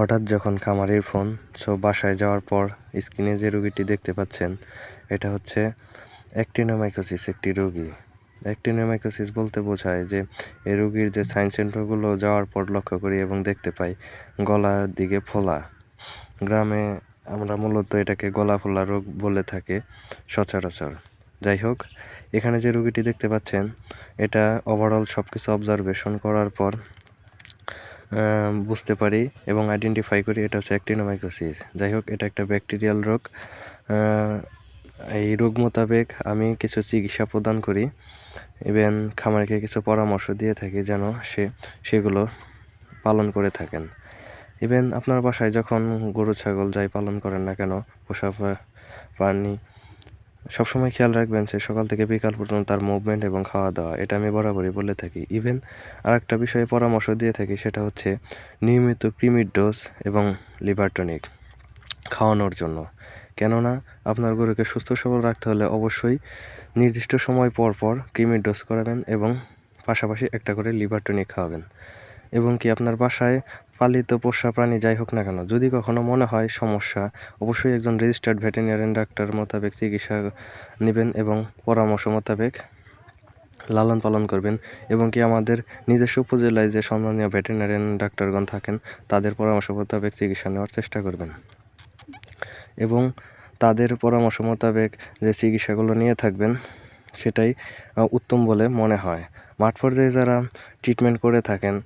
হঠাৎ যখন খামারির ফোন বাসায় যাওয়ার পর স্ক্রিনে যে রোগীটি দেখতে পাচ্ছেন এটা হচ্ছে অ্যাক্টিনোমাইকোসিস একটি রোগী। অ্যাক্টিনোমাইকোসিস বলতে বোঝায় যে এই রোগীর যে সাইন সেন্টারগুলো যাওয়ার পর লক্ষ্য করি এবং দেখতে পাই গলার দিকে ফোলা। গ্রামে আমরা মূলত এটাকে গলা ফোলা রোগ বলে থাকি সচরাচর। যাই হোক, এখানে যে রোগীটি দেখতে পাচ্ছেন এটা ওভারঅল সব কিছু অবজারভেশন করার পর বুঝতে পারি এবং আইডেন্টিফাই করি এটা হচ্ছে অ্যাক্টিনোমাইকোসিস। যাই হোক, এটা একটা ব্যাকটেরিয়াল রোগ। এই রোগ মোতাবেক আমি কিছু চিকিৎসা প্রদান করি, ইভেন খামারিকে কিছু পরামর্শ দিয়ে থাকি যেন সেগুলো পালন করে থাকেন। ইভেন আপনার বাসায় যখন গরু ছাগল যাই পালন করেন না কেন, পোষা প্রাণী সবসময় খেয়াল রাখবেন সে সকাল থেকে বিকাল পর্যন্ত তার মুভমেন্ট এবং খাওয়া দাওয়া, এটা আমি বরাবরই বলে থাকি। ইভেন আরেকটা বিষয়ে পরামর্শ দিয়ে থাকি, সেটা হচ্ছে নিয়মিত কৃমির ডোজ এবং লিভার টনিক খাওয়ানোর জন্য। কেননা আপনার গরুকে সুস্থ সবল রাখতে হলে অবশ্যই নির্দিষ্ট সময় পর পর কৃমির ডোজ করাবেন এবং পাশাপাশি একটা করে লিভার টনিক খাওয়াবেন। এবং কি আপনার বাসায় পালিত পোষা প্রাণী যাই হোক না কেন, যদি কখনো মনে হয় সমস্যা, অবশ্যই একজন রেজিস্টার্ড ভেটেরিনারিয়ান ডাক্তার মোতাবেক চিকিৎসা নেবেন এবং পরামর্শ মোতাবেক লালন পালন করবেন। এবং কি আমাদের নিজস্ব উপজেলায় যে সম্মানীয় ভেটেরিনারিয়ান ডাক্তারগণ থাকেন তাদের পরামর্শ মোতাবেক চিকিৎসা নেওয়ার চেষ্টা করবেন এবং তাদের পরামর্শ মোতাবেক যে চিকিৎসাগুলো নিয়ে থাকবেন সেটাই উত্তম বলে মনে হয়। মাঠ পর্যায়ে যারা ট্রিটমেন্ট করে থাকেন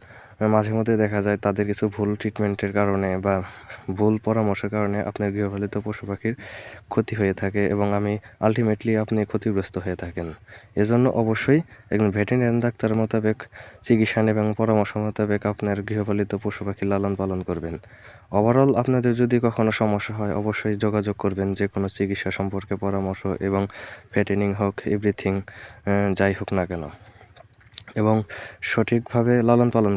মাঝে মধ্যে দেখা যায় তাদের কিছু ভুল ট্রিটমেন্টের কারণে বা ভুল পরামর্শের কারণে আপনার গৃহপালিত পশু পাখির ক্ষতি হয়ে থাকে এবং আলটিমেটলি আপনি ক্ষতিগ্রস্ত হয়ে থাকেন। এজন্য অবশ্যই একজন ভেটেরিনারিয়ান ডাক্তার মোতাবেক চিকিৎসা এবং পরামর্শ মোতাবেক আপনার গৃহপালিত পশু পাখি লালন পালন করবেন। ওভারঅল আপনাদের যদি কখনো সমস্যা হয় অবশ্যই যোগাযোগ করবেন, যে কোনো চিকিৎসা সম্পর্কে পরামর্শ এবং ফ্যাটেনিং হোক, এভরিথিং যাই হোক না কেন, এবং সঠিকভাবে লালন পালন